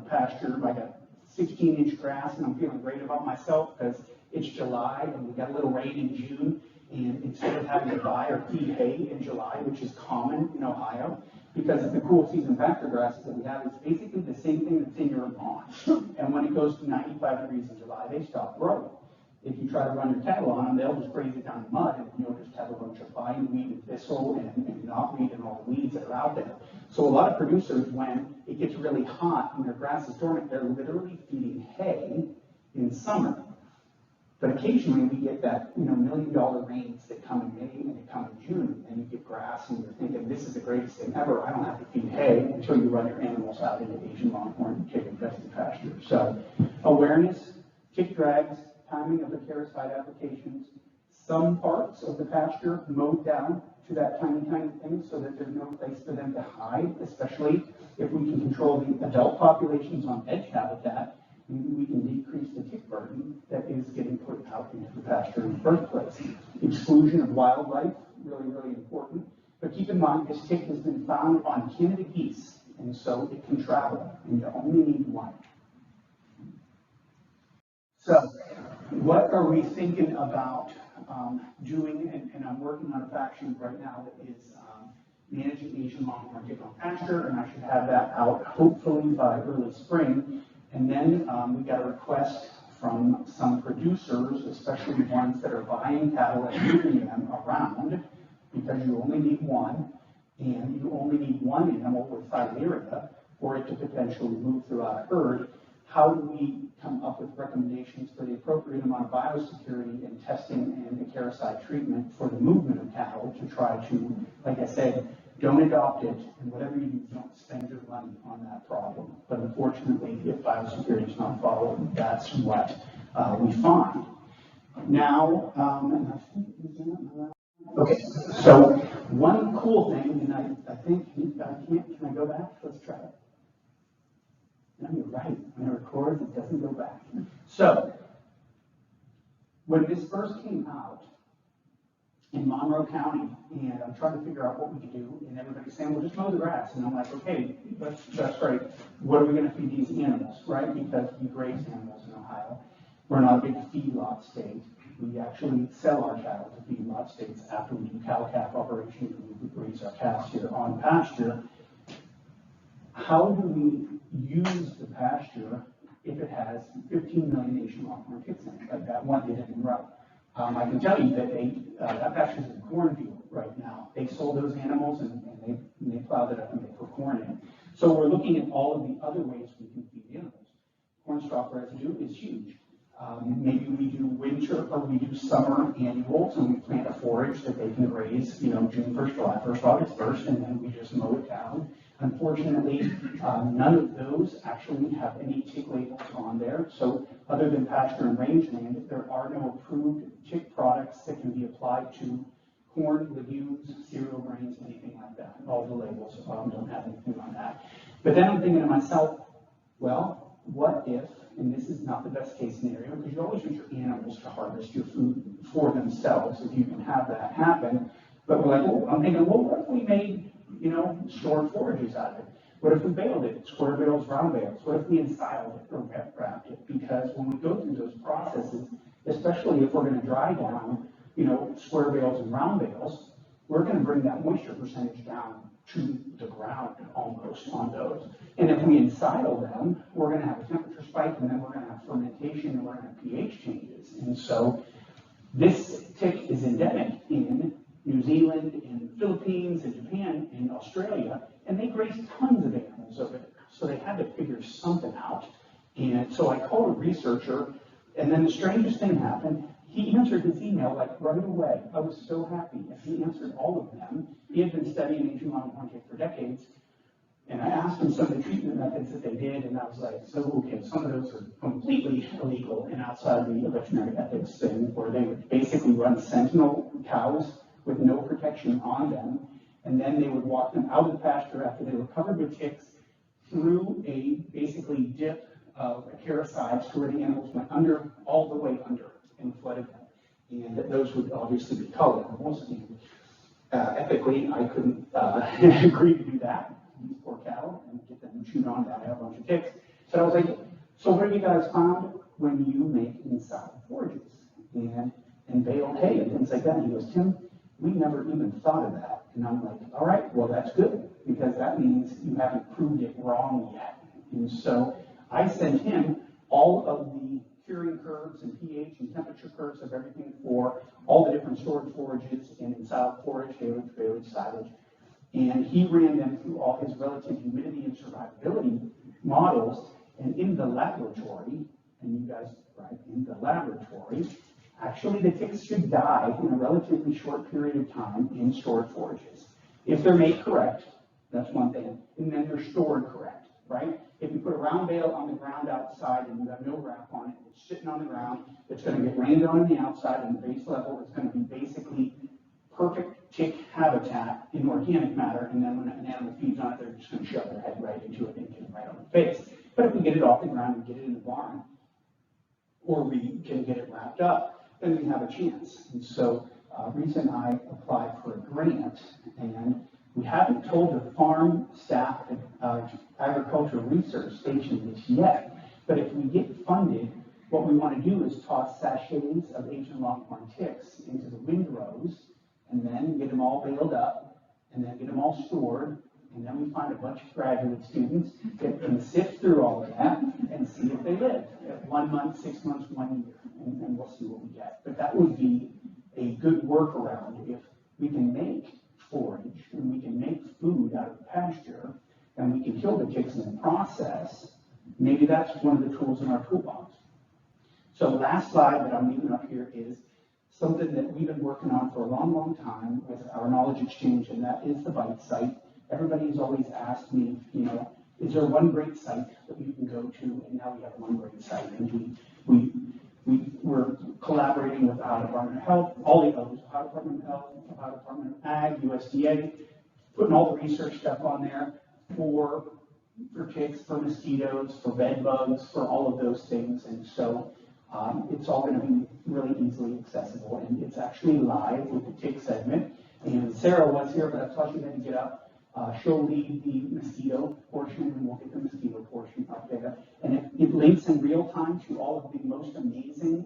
pasture, like a 16-inch grass, and I'm feeling great about myself because it's July and we got a little rain in June, and instead of having to buy or feed hay in July, which is common in Ohio, because of the cool season pasture grasses that we have, it's basically the same thing that's in your lawn. And when it goes to 95 degrees in July, they stop growing. If you try to run your cattle on them, they'll just graze it down in mud, and you'll just have a bunch of bindweed and thistle and knotweed and all the weeds that are out there. So a lot of producers, when it gets really hot and their grass is dormant, they're literally feeding hay in summer. But occasionally we get that, $1 million rains that come in May and they come in June, and you get grass and you're thinking, this is the greatest thing ever. I don't have to feed hay until you run your animals out into Asian Longhorned tick infested pasture. So awareness, tick drags, timing of the acaricide applications, some parts of the pasture mowed down to that tiny thing so that there's no place for them to hide, especially if we can control the adult populations on edge habitat. We can decrease the tick burden that is getting put out into the pasture in the first place. Exclusion of wildlife, really, really important. But keep in mind, this tick has been found on Canada geese, and so it can travel, and you only need one. So, what are we thinking about doing? And I'm working on a fact sheet right now that is managing Asian Longhorned tick on pasture, and I should have that out hopefully by early spring. And then we got a request from some producers, especially ones that are buying cattle and moving them around, because you only need one, and you only need one animal with filaria for it to potentially move throughout a herd. How do we come up with recommendations for the appropriate amount of biosecurity and testing and acaricide treatment for the movement of cattle to try to, like I said, don't adopt it, and whatever you do, don't spend your money on that problem. But unfortunately, if biosecurity is not followed, that's what we find. Now, okay, so one cool thing, and I think, can I go back? Let's try it. No, you're right, when it records, it doesn't go back. So, when this first came out in Monroe County, and I'm trying to figure out what we could do, and everybody's saying, well, just mow the grass, and I'm like, okay, that's great. What are we gonna feed these animals, right? Because we graze animals in Ohio. We're not a big feedlot state. We actually sell our cattle to feedlot states after we do cow-calf operations, and we raise our calves here on pasture. How do we use the pasture if it has 15 million Asian Longhorned ticks in it, like that one they did in a row? I can tell you that that pasture is a cornfield right now. They sold those animals and they plowed it up and they put corn in. So we're looking at all of the other ways we can feed animals. Corn stalk residue is huge. Maybe we do winter or we do summer annuals and we plant a forage that they can graze, June 1st, July 1st, August 1st, and then we just mow it down. Unfortunately, none of those actually have any tick labels on there. So other than pasture and rangeland, there are no approved tick products that can be applied to corn, legumes, cereal grains, anything like that. All the labels don't have anything on that. But then I'm thinking to myself, well, what if, and this is not the best case scenario, because you always use your animals to harvest your food for themselves if you can have that happen. But we're like, well, I'm thinking, well, what if we made, stored forages out of it? What if we baled it, square bales, round bales? What if we ensiled it or wrapped it? Because when we go through those processes, especially if we're going to dry down, square bales and round bales, we're going to bring that moisture percentage down to the ground almost on those. And if we ensile them, we're going to have a temperature spike, and then we're going to have fermentation, and we're going to have pH changes. And so this tick is endemic in New Zealand, in the Philippines, in Japan, in Australia, and they graze tons of animals over there. So they had to figure something out. And so I called a researcher, and then the strangest thing happened. He answered his email like right away. I was so happy. And he answered all of them. He had been studying Asian Longhorned tick for decades. And I asked him some of the treatment methods that they did, and I was like, so okay, some of those are completely illegal and outside the veterinary ethics thing, where they would basically run sentinel cows with no protection on them, and then they would walk them out of the pasture after they were covered with ticks through a basically dip of acaricides to where the animals went under, all the way under, and flooded them. And those would obviously be cull animals, and ethically, I couldn't agree to do that. These poor cattle and get them chewed on by a bunch of ticks. So I was like, so what have you guys found when you make inside forages and bale hay and things like that? And he goes, Tim, we never even thought of that. And I'm like, all right, well, that's good, because that means you haven't proved it wrong yet. And so I sent him all of the curing curves and pH and temperature curves of everything for all the different stored forages and inside forage, haylage, silage. And he ran them through all his relative humidity and survivability models. And in the laboratory, and you guys, right, in the laboratory, actually the ticks should die in a relatively short period of time in stored forages. If they're made correct, that's one thing, and then they're stored correct, right? If you put a round bale on the ground outside and you have no wrap on it, it's sitting on the ground, it's going to get rained on the outside, and the base level is going to be basically perfect tick habitat in organic matter, and then when an animal feeds on it, they're just going to shove their head right into it and get it right on the face. But if we get it off the ground and get it in the barn, or we can get it wrapped up, then we have a chance. And so recently I applied for a grant, and we haven't told the farm staff at Agricultural Research Station this yet, but if we get funded, what we want to do is toss sachets of Asian Longhorned ticks into the windrows, and then get them all baled up, and then get them all stored, and then we find a bunch of graduate students, get them sift through all of that, and see if they live at 1 month, 6 months, 1 year, and we'll see what we get. But that would be a good workaround. If we can make forage, and we can make food out of the pasture, and we can kill the ticks in the process, maybe that's one of the tools in our toolbox. So the last slide that I'm leaving up here is something that we've been working on for a long, long time with our knowledge exchange, and that is the BITE site. Everybody's always asked me, is there one great site that you can go to? And now we have one great site. And We're collaborating with Ohio Department of Health, all the others, Ohio Department of Health, Ohio Department of Ag, USDA, putting all the research stuff on there for ticks, for mosquitoes, for bed bugs, for all of those things. And so it's all going to be really easily accessible. And it's actually live with the tick segment. And Sarah was here, but I thought she had to get up. She'll lead the mosquito portion, and we'll get the mosquito portion up there. And it links in real time to all of the most amazing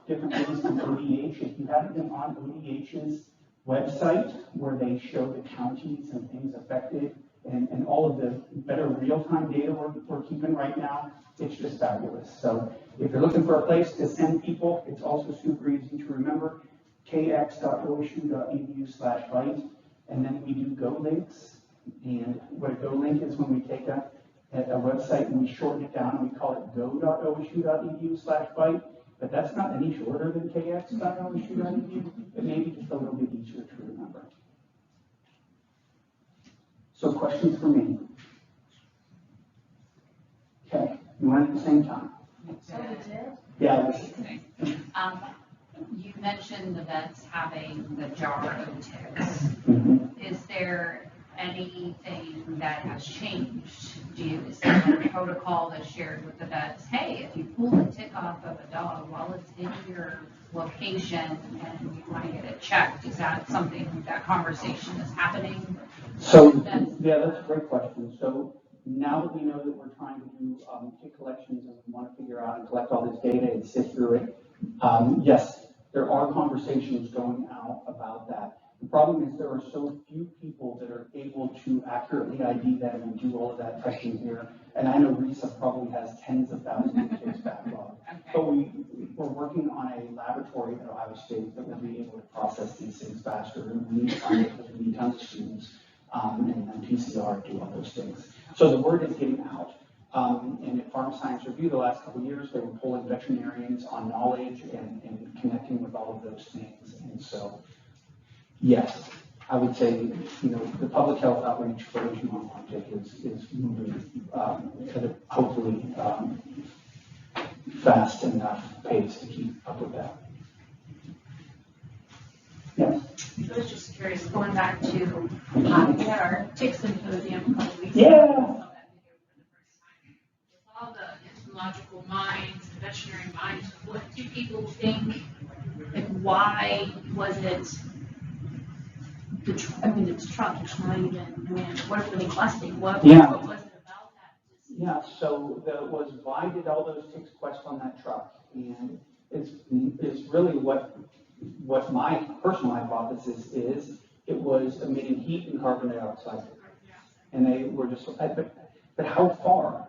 different things from ODH. If you haven't been on ODH's website, where they show the counties and things affected, and all of the better real-time data we're keeping right now, it's just fabulous. So if you're looking for a place to send people, it's also super easy to remember, kx.osu.edu/bite. And then we do Go links. And what a Go link is when we take a website and we shorten it down and we call it go.osu.edu/bite. But that's not any shorter than kx.osu.edu. It may be just a little bit easier to remember. So questions for me? Okay, you want it at the same time? Yeah. You mentioned the vets having the jar of ticks. Is there anything that has changed? Is there a protocol that's shared with the vets? Hey, if you pull the tick off of a dog while it's in your location and you want to get it checked, is that something, that conversation is happening? So, yeah, that's a great question. So now that we know that we're trying to do tick collections and we want to figure out and collect all this data and sift through it, yes, there are conversations going out about that. The problem is there are so few people that are able to accurately ID them and do all of that testing here. And I know RISA probably has tens of thousands of ticks backlog. Okay. But we're working on a laboratory at Ohio State that will be able to process these things faster. And we need time because we need tons of students and PCR to do all those things. So the word is getting out. And at Farm Science Review the last couple of years, they were pulling veterinarians on knowledge and connecting with all of those things. And so, yes, I would say, the public health outreach for Asian Longhorned tick is moving at a hopefully fast enough pace to keep up with that. Yes. I was just curious, going back to, we had our tick symposium a couple weeks ago. Yeah. I saw that video for the first time. With all the entomological minds, the veterinary minds, what do people think, and why was it, it's truck, it's not even, what are they busting? What was it about that? Yeah, so that was, why did all those ticks quest on that truck? And it's really what my personal hypothesis is. It was emitting heat and carbon dioxide. And they were just, but how far?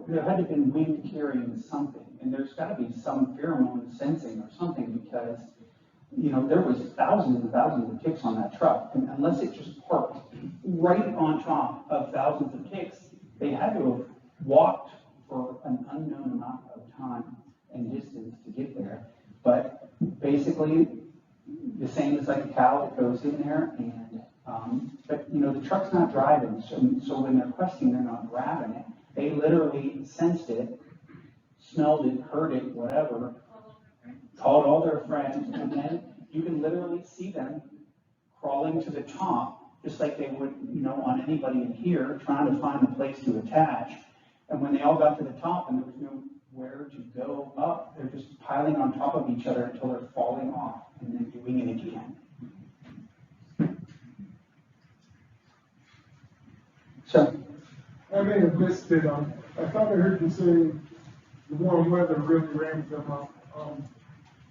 There had to have been wind carrying something, and there's got to be some pheromone sensing or something, because there was thousands and thousands of ticks on that truck, and unless it just parked right on top of thousands of ticks, they had to have walked for an unknown amount of time and distance to get there. But basically, the same as like a cow that goes in there, and but the truck's not driving, so when they're questing, they're not grabbing it. They literally sensed it, smelled it, heard it, whatever, called all their friends, and then you can literally see them crawling to the top, just like they would, on anybody in here, trying to find a place to attach. And when they all got to the top and there was nowhere to go up, they're just piling on top of each other until they're falling off and then doing it again. So, I may have missed it. I thought I heard you say the warm weather really ramps them up.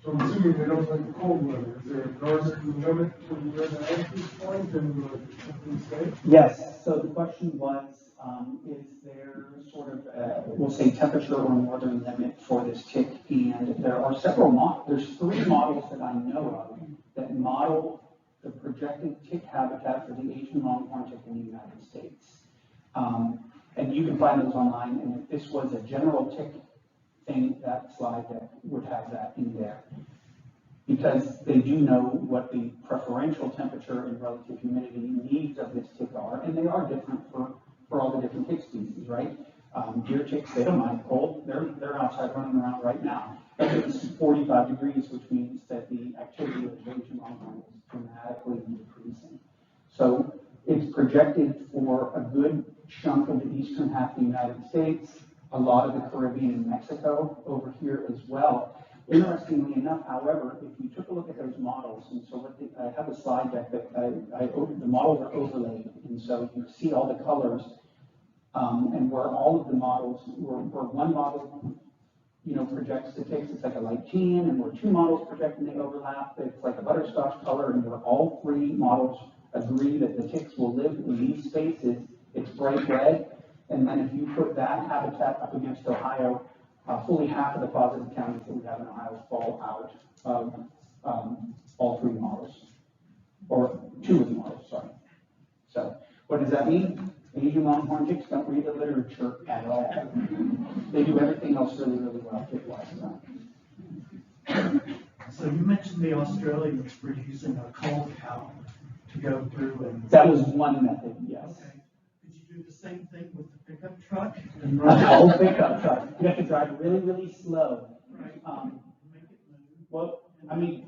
So I'm assuming they don't like the cold weather. Is there a northern limit to where the entry point in the state? yes, so the question was, is there sort of, we'll say temperature or northern limit for this tick? And there are several there's 3 models that I know of that model the projected tick habitat for the Asian Longhorned tick in the United States. And you can find those online, and if this was a general tick thing, that slide deck would have that in there. Because they do know what the preferential temperature and relative humidity needs of this tick are, and they are different for all the different tick species, right? Deer ticks, they don't mind cold, they're outside running around right now. it's 45 degrees, which means that the activity of the Asian longhorn is dramatically decreasing. So it's projected for a good chunk of the eastern half of the United States, a lot of the Caribbean and Mexico over here as well. Interestingly enough, however, if you took a look at those models, and so I have a slide deck that the models are overlaid, and so you see all the colors, and where all of the models, where one model, projects the ticks, it's like a light tan, and where two models project and they overlap, it's like a butterscotch color, and where all three models agree that the ticks will live in these spaces, it's bright red. And then if you put that habitat up against Ohio, fully half of the positive counties that we have in Ohio fall out of all three models, or two of the models, sorry. So what does that mean? Asian longhorn ticks don't read the literature at all. They do everything else really, really well, tick-wise. So you mentioned the Australians were using a cold cow to go through and. That was one method, yes. Okay. Could you do the same thing with the pickup truck? A whole pickup truck. You have to drive really, really slow. Right. Make it move. Well, I mean,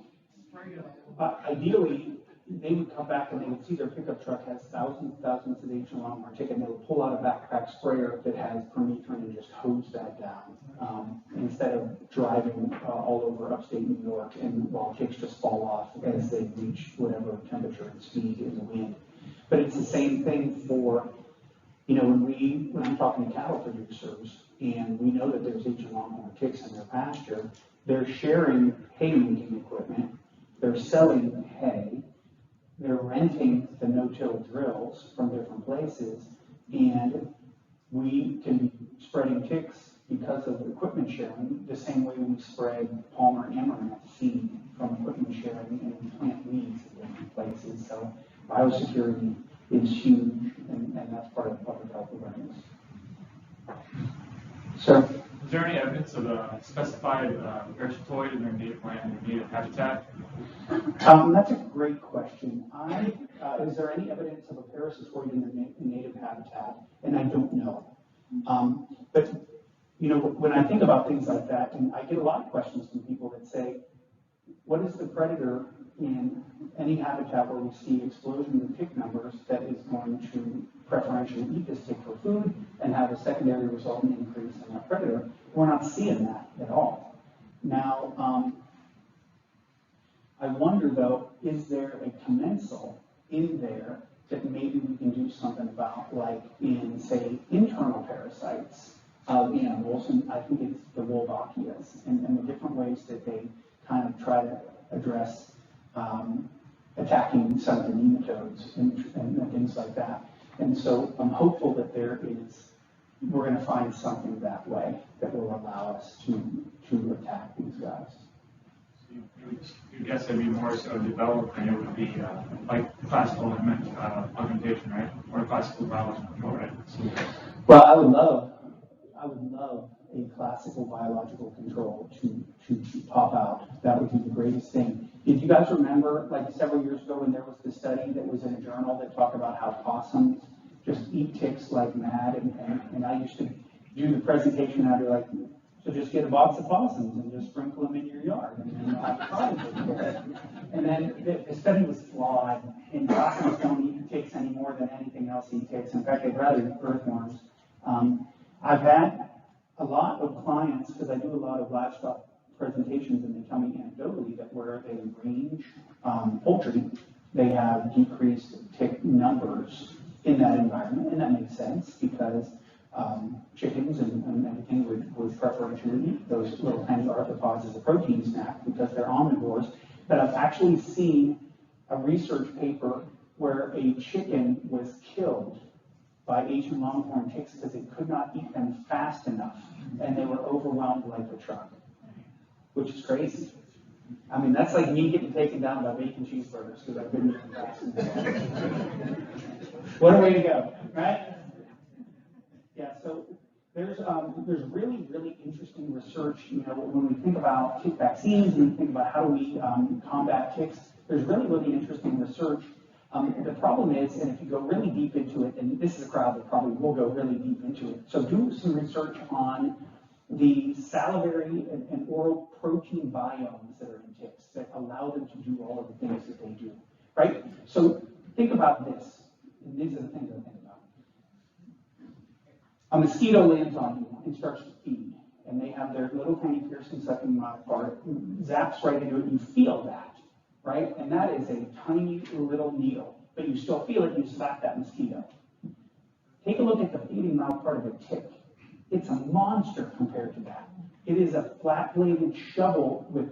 Spray it all. ideally, they would come back and they would see their pickup truck has thousands and thousands of Asian longhorn tick, and they would pull out a backpack sprayer that has permethrin and just hose that down, instead of driving all over upstate New York and while ticks just fall off as they reach whatever temperature and speed in the wind. But it's the same thing for, when I'm talking to cattle producers and we know that there's Asian longhorn ticks in their pasture, they're sharing hay making equipment, they're selling hay, they're renting the no-till drills from different places, and we can be spreading ticks because of equipment sharing the same way we spread Palmer amaranth seed from equipment sharing and we plant weeds in different places. So biosecurity is huge, and that's part of public health awareness. So, is there any evidence of a specified parasitoid in their native land, their native habitat? That's a great question. Is there any evidence of a parasitoid in their native habitat? And I don't know. But when I think about things like that, and I get a lot of questions from people that say, what is the predator in any habitat where we see explosion of tick numbers that is going to preferentially eat this tick for food and have a secondary resultant increase in that predator? We're not seeing that at all. Now, I wonder though, is there a commensal in there that maybe we can do something about, like in, say, internal parasites of animals, and I think it's the Wolbachias, and the different ways that they kind of try to address attacking some of the nematodes and things like that. And so I'm hopeful that we're going to find something that way that will allow us to attack these guys. You guess it'd be more so developed than it would be like classical augmentation, right? Or classical biology control, right? Well, I would love a classical biological control to pop out. That would be the greatest thing. Did you guys remember, like several years ago, when there was the study that was in a journal that talked about how possums just eat ticks like mad? And I used to do the presentation, I'd be like, so just get a box of possums and just sprinkle them in your yard, and then you'll have a problem with it. And then the study was flawed, and possums don't eat ticks any more than anything else eat ticks. In fact, they'd rather eat earthworms. I've had a lot of clients, because I do a lot of livestock presentations, and they tell me anecdotally that where they range poultry, they have decreased tick numbers in that environment, and that makes sense because chickens and everything would preferentially eat those little tiny arthropods as a protein snack because they're omnivores. But I've actually seen a research paper where a chicken was killed by Asian longhorn ticks because they could not eat them fast enough, and they were overwhelmed like a truck, which is crazy. I mean, that's like me getting taken down by bacon cheeseburgers because I couldn't eat them fast enough. What a way to go, right? Yeah, so there's really, really interesting research, when we think about tick vaccines and we think about how do we combat ticks, there's really, really interesting research. The problem is, and if you go really deep into it, and this is a crowd that probably will go really deep into it, so do some research on the salivary and oral protein biomes that are in ticks that allow them to do all of the things that they do, right? So think about this, and these are the things I think about. A mosquito lands on you and starts to feed, and they have their little tiny piercing sucking mouth part, zaps right into it, and you feel that, right? And that is a tiny little needle, but you still feel it, and you slap that mosquito. Take a look at the feeding mouth part of a tick. It's a monster compared to that. It is a flat-bladed shovel with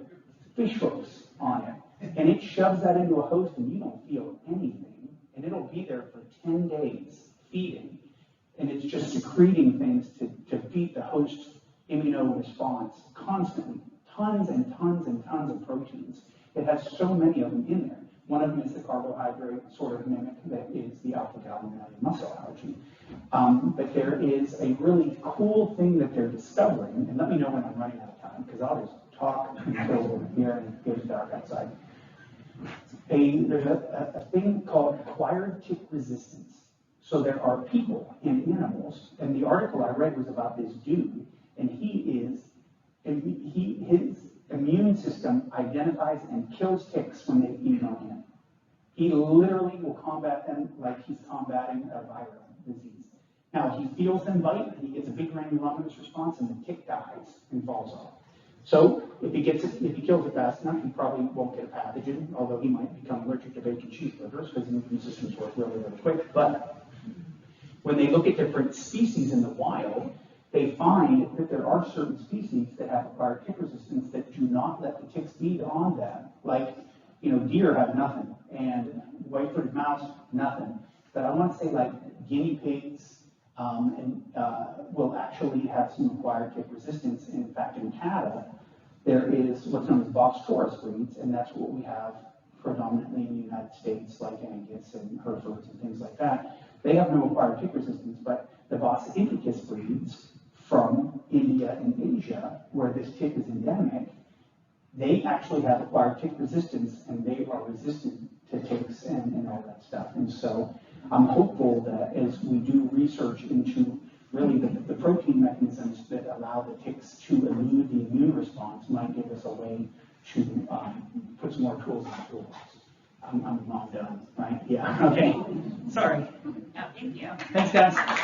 fish hooks on it, and it shoves that into a host, and you don't feel anything, and it'll be there for 10 days feeding, and it's just secreting things to feed the host's immunoresponse constantly. Tons and tons and tons of proteins. It has so many of them in there. One of them is the carbohydrate sort of mimic that is the alpha-galactosidase muscle allergy. But there is a really cool thing that they're discovering, and let me know when I'm running out of time, because I'll just talk until we're here and it gets dark outside. There's a thing called acquired tick resistance. So there are people and animals, and the article I read was about this dude, and his immune system identifies and kills ticks when they feed on him. He literally will combat them like he's combating a viral disease. Now, he feels them bite, and he gets a big granulomatous response, and the tick dies and falls off. So if he kills it fast enough, he probably won't get a pathogen, although he might become allergic to bacon cheeseburgers because the immune systems work really, really quick. But when they look at different species in the wild, they find that there are certain species that have acquired tick resistance that do not let the ticks feed on them. Like, deer have nothing, and white-footed mouse, nothing. But I want to say like guinea pigs will actually have some acquired tick resistance. In fact, in cattle, there is what's known as box Taurus breeds, and that's what we have predominantly in the United States, like Angus and Herefords and things like that. They have no acquired tick resistance, but the Bos indicus breeds from India and Asia, where this tick is endemic, they actually have acquired tick resistance, and they are resistant to ticks and all that stuff. And so I'm hopeful that as we do research into really the protein mechanisms that allow the ticks to elude the immune response might give us a way to put some more tools in the toolbox. I'm done, right? Yeah, okay. Sorry. No, thank you. Thanks, guys.